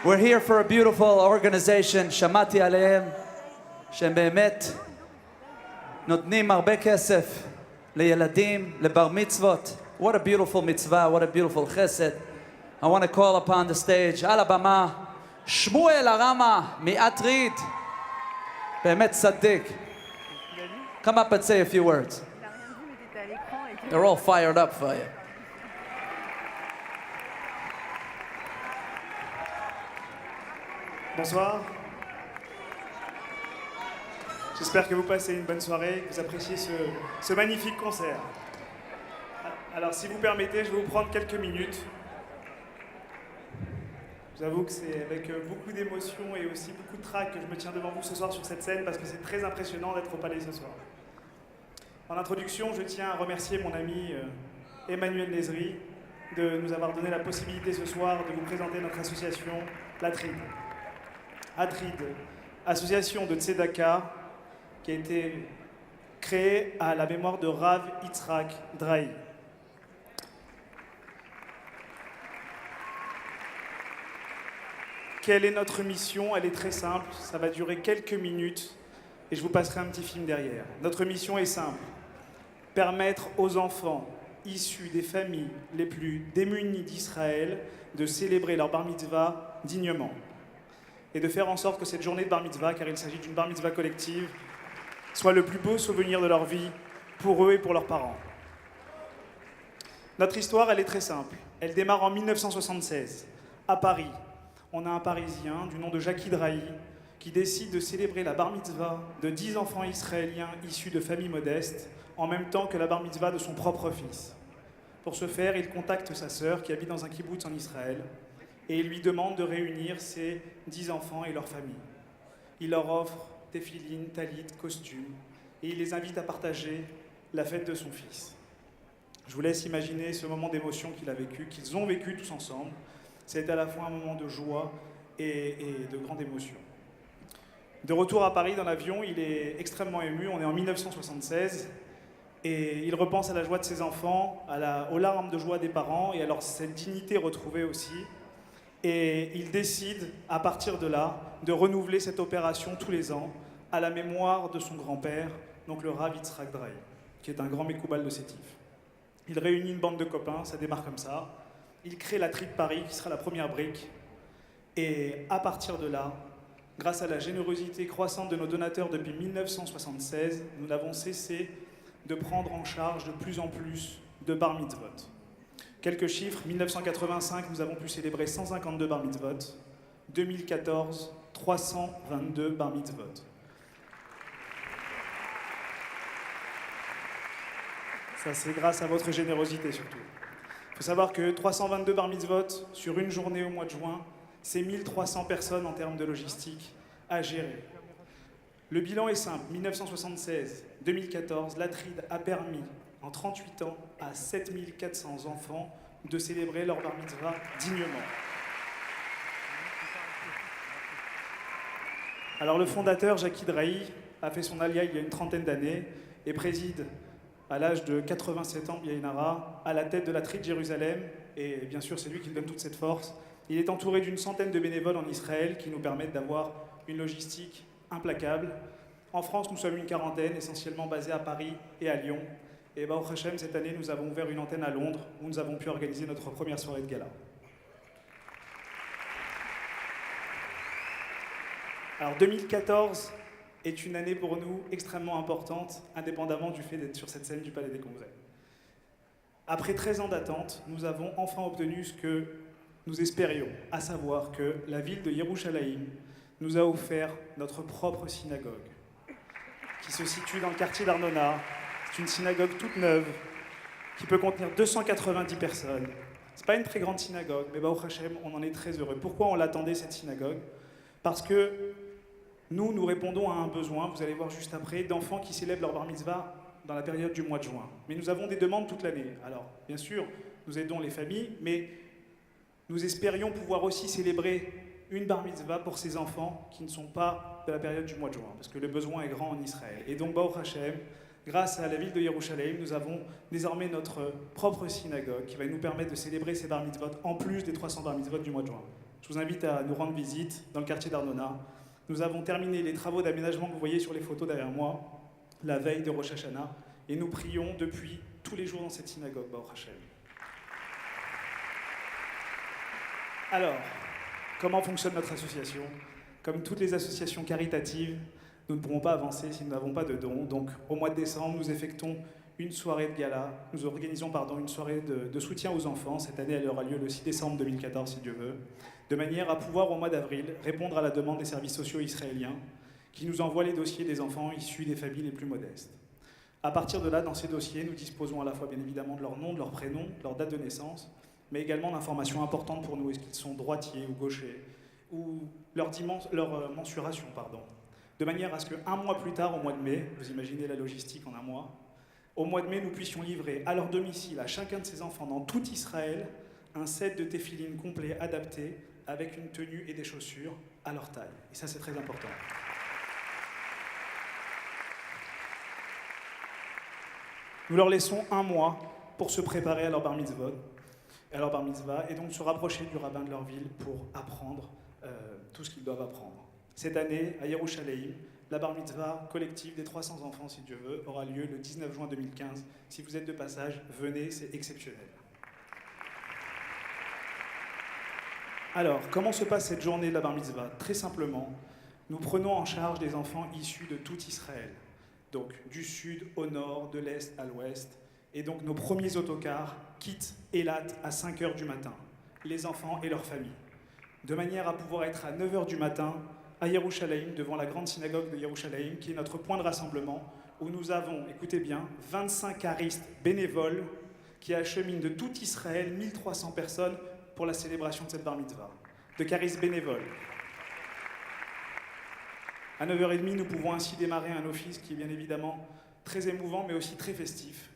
We're here for a beautiful organization, שמעתי עליהם, שהם באמת נותנים הרבה כסף לילדים, לבר מצוות. What a beautiful mitzvah, what a beautiful chesed. I want to call upon the stage, על הבמה, שמואל הרמה מעתריד, באמת צדיק. Come up and say a few words. They're all fired up for you. Bonsoir. J'espère que vous passez une bonne soirée, que vous appréciez ce magnifique concert. Alors si vous permettez, je vais vous prendre quelques minutes. J'avoue que c'est avec beaucoup d'émotion et aussi beaucoup de trac que je me tiens devant vous ce soir sur cette scène parce que c'est très impressionnant d'être au Palais ce soir. En introduction, je tiens à remercier mon ami Emmanuel Nezri de nous avoir donné la possibilité ce soir de vous présenter notre association, l'Atrid. Atrid, association de Tzedaka, qui a été créée à la mémoire de Rav Yitzhak Drahi. Quelle est notre mission? Elle est très simple, ça va durer quelques minutes et je vous passerai un petit film derrière. Notre mission est simple, permettre aux enfants issus des familles les plus démunies d'Israël de célébrer leur bar mitzvah dignement et de faire en sorte que cette journée de bar mitzvah, car il s'agit d'une bar mitzvah collective, soit le plus beau souvenir de leur vie pour eux et pour leurs parents. Notre histoire, elle est très simple. Elle démarre en 1976, à Paris. On a un Parisien du nom de Jackie Drahi qui décide de célébrer la bar mitzvah de 10 enfants israéliens issus de familles modestes en même temps que la bar mitzvah de son propre fils. Pour ce faire, il contacte sa sœur qui habite dans un kibboutz en Israël et il lui demande de réunir ses 10 enfants et leurs familles. Il leur offre téphilines, talit, costumes et il les invite à partager la fête de son fils. Je vous laisse imaginer ce moment d'émotion qu'il a vécu, qu'ils ont vécu tous ensemble. C'est à la fois un moment de joie et de grande émotion. De retour à Paris dans l'avion, il est extrêmement ému. On est en 1976 et il repense à la joie de ses enfants, aux larmes de joie des parents et alors cette dignité retrouvée aussi. Et il décide, à partir de là, de renouveler cette opération tous les ans à la mémoire de son grand-père, donc le Rav Yitzhak Drahi, qui est un grand Mekoubal de Sétif. Il réunit une bande de copains, ça démarre comme ça. Il crée l'Atrid Paris, qui sera la première brique. Et à partir de là, grâce à la générosité croissante de nos donateurs depuis 1976, nous n'avons cessé de prendre en charge de plus en plus de bar mitzvot. Quelques chiffres, 1985, nous avons pu célébrer 152 bar mitzvot. 2014, 322 bar mitzvot. Ça, c'est grâce à votre générosité surtout. Il faut savoir que 322 bar mitzvot sur une journée au mois de juin, c'est 1300 personnes en termes de logistique à gérer. Le bilan est simple, 1976-2014, l'Atrid a permis en 38 ans à 7400 enfants de célébrer leur bar mitzvah dignement. Alors le fondateur, Jackie Drahi, a fait son alia il y a une trentaine d'années et préside à l'âge de 87 ans, Biaïnara, à la tête de l'Atrid Jérusalem, et bien sûr c'est lui qui nous donne toute cette force. Il est entouré d'une centaine de bénévoles en Israël qui nous permettent d'avoir une logistique implacable. En France, nous sommes une quarantaine, essentiellement basée à Paris et à Lyon. Et Baruch Hashem, cette année, nous avons ouvert une antenne à Londres où nous avons pu organiser notre première soirée de gala. Alors 2014 est une année pour nous extrêmement importante, indépendamment du fait d'être sur cette scène du Palais des Congrès. Après 13 ans d'attente, nous avons enfin obtenu ce que nous espérions, à savoir que la ville de Yerushalayim nous a offert notre propre synagogue, qui se situe dans le quartier d'Arnona. C'est une synagogue toute neuve, qui peut contenir 290 personnes. C'est pas une très grande synagogue, mais Baruch Hashem, on en est très heureux. Pourquoi on l'attendait, cette synagogue? Parce que nous répondons à un besoin, vous allez voir juste après, d'enfants qui célèbrent leur bar mitzvah dans la période du mois de juin. Mais nous avons des demandes toute l'année. Alors, bien sûr, nous aidons les familles, mais nous espérions pouvoir aussi célébrer une bar mitzvah pour ces enfants qui ne sont pas de la période du mois de juin, parce que le besoin est grand en Israël. Et donc, Baruch Hashem, grâce à la ville de Yerushalayim, nous avons désormais notre propre synagogue qui va nous permettre de célébrer ces bar mitzvot en plus des 300 bar mitzvot du mois de juin. Je vous invite à nous rendre visite dans le quartier d'Arnona. Nous avons terminé les travaux d'aménagement que vous voyez sur les photos derrière moi, la veille de Rosh Hashanah, et nous prions depuis tous les jours dans cette synagogue, Baruch Hashem. Alors, comment fonctionne notre association? Comme toutes les associations caritatives, nous ne pourrons pas avancer si nous n'avons pas de dons. Donc, au mois de décembre, nous effectuons une soirée de gala. Nous organisons une soirée de soutien aux enfants. Cette année, elle aura lieu le 6 décembre 2014, si Dieu veut, de manière à pouvoir, au mois d'avril, répondre à la demande des services sociaux israéliens qui nous envoient les dossiers des enfants issus des familles les plus modestes. À partir de là, dans ces dossiers, nous disposons à la fois, bien évidemment, de leur nom, de leur prénom, de leur date de naissance, mais également d'informations importantes pour nous, est-ce qu'ils sont droitiers ou gauchers, ou leur mensuration, de manière à ce qu'un mois plus tard, au mois de mai, vous imaginez la logistique en un mois, au mois de mai, nous puissions livrer à leur domicile, à chacun de ces enfants dans tout Israël, un set de téphilines complet adapté, avec une tenue et des chaussures à leur taille. Et ça, c'est très important. Nous leur laissons un mois pour se préparer à leur bar mitzvah, et donc se rapprocher du rabbin de leur ville pour apprendre tout ce qu'ils doivent apprendre. Cette année, à Yerushalayim, la bar mitzvah collective des 300 enfants, si Dieu veut, aura lieu le 19 juin 2015. Si vous êtes de passage, venez, c'est exceptionnel. Alors, comment se passe cette journée de la bar mitzvah? Très simplement, nous prenons en charge des enfants issus de tout Israël, donc du sud au nord, de l'est à l'ouest, et donc nos premiers autocars quittent Eilat à 5h du matin, les enfants et leurs familles, de manière à pouvoir être à 9h du matin à Yerushalayim, devant la grande synagogue de Yerushalayim, qui est notre point de rassemblement, où nous avons, écoutez bien, 25 caristes bénévoles qui acheminent de tout Israël 1300 personnes pour la célébration de cette bar mitzvah, de caristes bénévoles. À 9h30, nous pouvons ainsi démarrer un office qui est bien évidemment très émouvant, mais aussi très festif.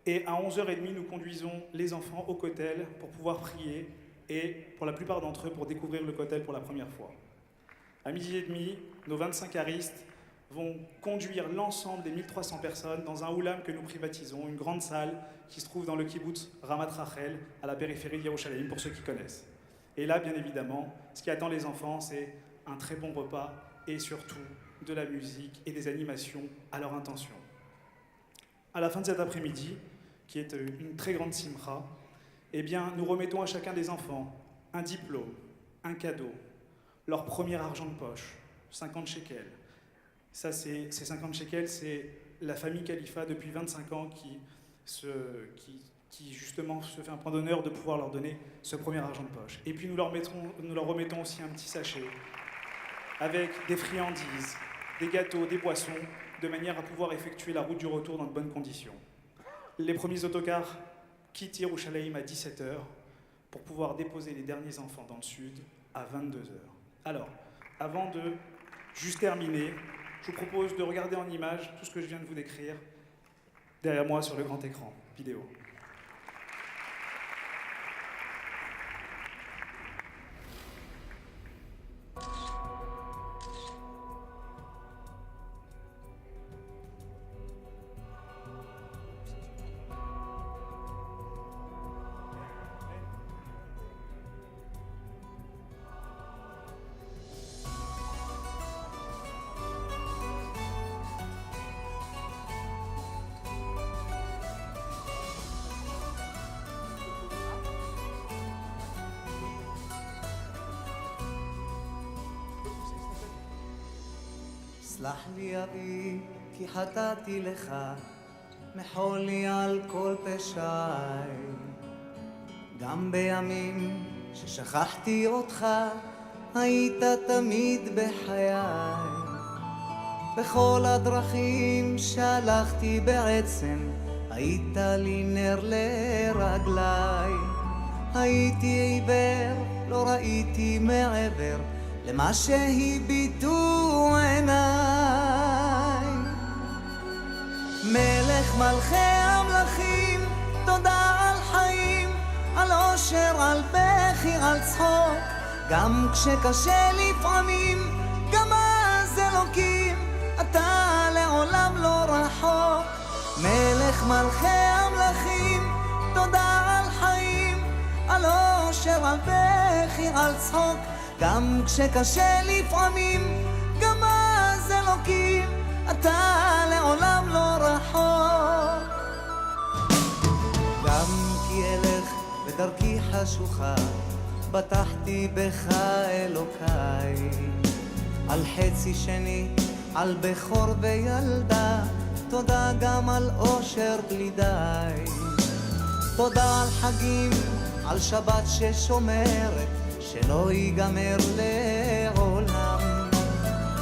Et à 11h30, nous conduisons les enfants au kotel pour pouvoir prier, et pour la plupart d'entre eux, pour découvrir le kotel pour la première fois. À 12h30, nos 25 caristes vont conduire l'ensemble des 1300 personnes dans un oulam que nous privatisons, une grande salle qui se trouve dans le kibbutz Ramat Rachel, à la périphérie de Yerushalayim, pour ceux qui connaissent. Et là, bien évidemment, ce qui attend les enfants, c'est un très bon repas et surtout de la musique et des animations à leur intention. À la fin de cet après-midi, qui est une très grande simcha, eh bien, nous remettons à chacun des enfants un diplôme, un cadeau, leur premier argent de poche, 50 shekels. Ça, ces 50 shekels, c'est la famille Khalifa depuis 25 ans qui justement se fait un point d'honneur de pouvoir leur donner ce premier argent de poche. Et puis nous leur remettons aussi un petit sachet avec des friandises, des gâteaux, des boissons, de manière à pouvoir effectuer la route du retour dans de bonnes conditions. Les premiers autocars quittent Yerushalayim à 17h pour pouvoir déposer les derniers enfants dans le sud à 22h. Alors, avant de juste terminer, je vous propose de regarder en image tout ce que je viens de vous décrire derrière moi sur le grand écran vidéo. סלח לי אבי, כי חטאתי לך, מחול לי על כל פשעי. גם בימים ששכחתי אותך, היית תמיד בחיי. בכל הדרכים שהלכתי בעצם, היית לי נר לרגליי. הייתי עיוור, לא ראיתי מעבר למה שהביטו עיניי. מלך מלכי המלכים, תודה על חיים, על אושר, על בכי, על צחוק. גם כשקשה לפעמים, גם אז אלוקים, אתה לעולם לא רחוק. מלך מלכי המלכים, תודה על חיים, על אושר אושר, על בכי, על צחוק, גם כשקשה לפעמים, גם אז אלוקים, אתה לעולם לא רחוק. גם כי אלך בדרכי חשוכה, בטחתי בך אלוקיי, על חצי שני, על בכור וילדה, תודה גם על אושר בלי די. תודה על חגים, על שבת ששומרת, שלא ייגמר לעולם.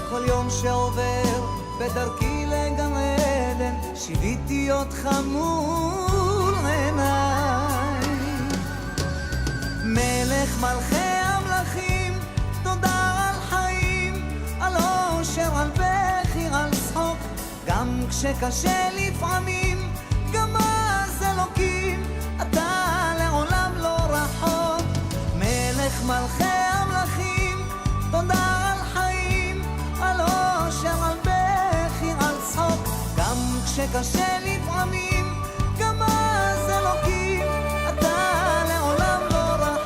כל יום שעובר בדרכי לגן עדן, שיוויתי אותך מול עיניי. מלך מלכי המלכים, תודה על חיים, על אושר, על בכי, על צחוק, גם כשקשה לפעמים, גם אז אלוקים, אתה לעולם לא רחוק. מלך מלכי המלכים, תודה על חיים, על אושר, על בכי, על צחוק, גם כשקשה לפעמים, גם אז אלוקים, אתה לעולם לא רחוק.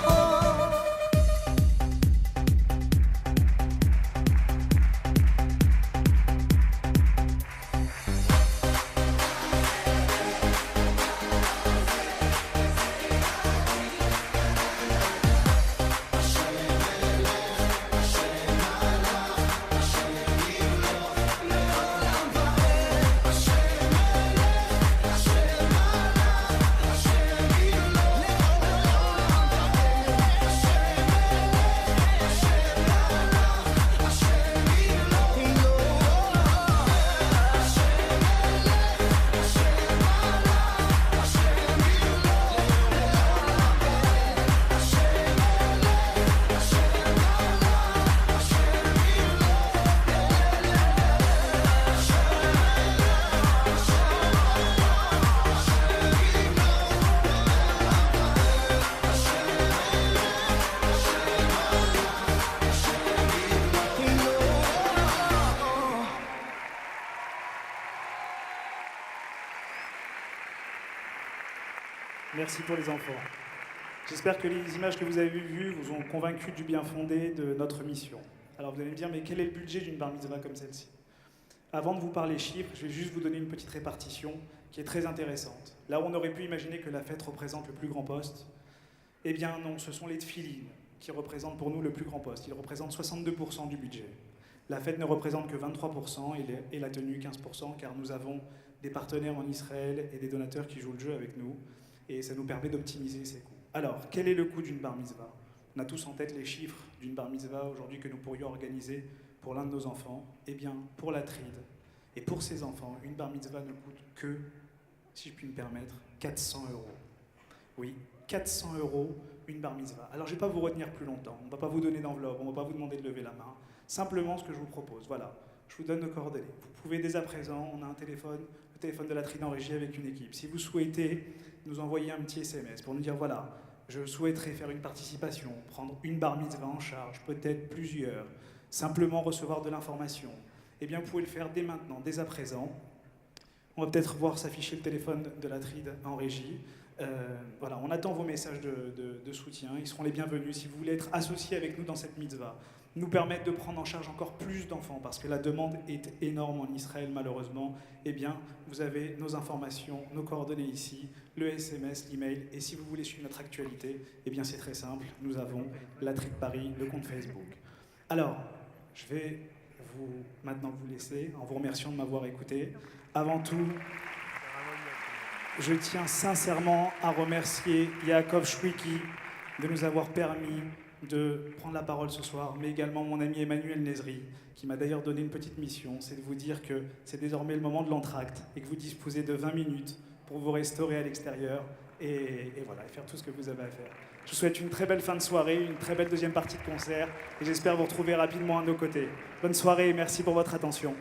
Merci pour les enfants. J'espère que les images que vous avez vues vous ont convaincu du bien fondé de notre mission. Alors vous allez me dire, mais quel est le budget d'une bar mitzvah comme celle-ci? Avant de vous parler chiffres, je vais juste vous donner une petite répartition qui est très intéressante. Là où on aurait pu imaginer que la fête représente le plus grand poste, eh bien non, ce sont les tfilines qui représentent pour nous le plus grand poste. Ils représentent 62% du budget. La fête ne représente que 23% et la tenue 15%, car nous avons des partenaires en Israël et des donateurs qui jouent le jeu avec nous, et ça nous permet d'optimiser ces coûts. Alors, quel est le coût d'une bar mitzvah? On a tous en tête les chiffres d'une bar mitzvah aujourd'hui que nous pourrions organiser pour l'un de nos enfants. Eh bien, pour la Tride et pour ces enfants, une bar mitzvah ne coûte que, si je puis me permettre, 400 €. Oui, 400 € une bar mitzvah. Alors, je ne vais pas vous retenir plus longtemps. On ne va pas vous donner d'enveloppe, on ne va pas vous demander de lever la main. Simplement, ce que je vous propose, voilà, je vous donne nos coordonnées. Vous pouvez dès à présent, on a un téléphone, le téléphone de la Tride en régie avec une équipe. Si vous souhaitez nous envoyer un petit SMS pour nous dire, voilà, je souhaiterais faire une participation, prendre une bar mitzvah en charge, peut-être plusieurs, simplement recevoir de l'information, eh bien vous pouvez le faire dès maintenant, dès à présent. On va peut-être voir s'afficher le téléphone de la Tride en régie. Voilà, on attend vos messages de soutien, ils seront les bienvenus si vous voulez être associés avec nous dans cette mitzvah, nous permettre de prendre en charge encore plus d'enfants, parce que la demande est énorme en Israël malheureusement. Eh bien, vous avez nos informations, nos coordonnées ici, le SMS, l'email, et si vous voulez suivre notre actualité, eh bien c'est très simple, nous avons la Tride Paris, le compte Facebook. Alors, je vais maintenant vous laisser, en vous remerciant de m'avoir écouté. Avant tout, je tiens sincèrement à remercier Yaakov Shwiki de nous avoir permis de prendre la parole ce soir, mais également mon ami Emmanuel Nezri, qui m'a d'ailleurs donné une petite mission, c'est de vous dire que c'est désormais le moment de l'entracte et que vous disposez de 20 minutes pour vous restaurer à l'extérieur et voilà, et faire tout ce que vous avez à faire. Je vous souhaite une très belle fin de soirée, une très belle deuxième partie de concert et j'espère vous retrouver rapidement à nos côtés. Bonne soirée et merci pour votre attention.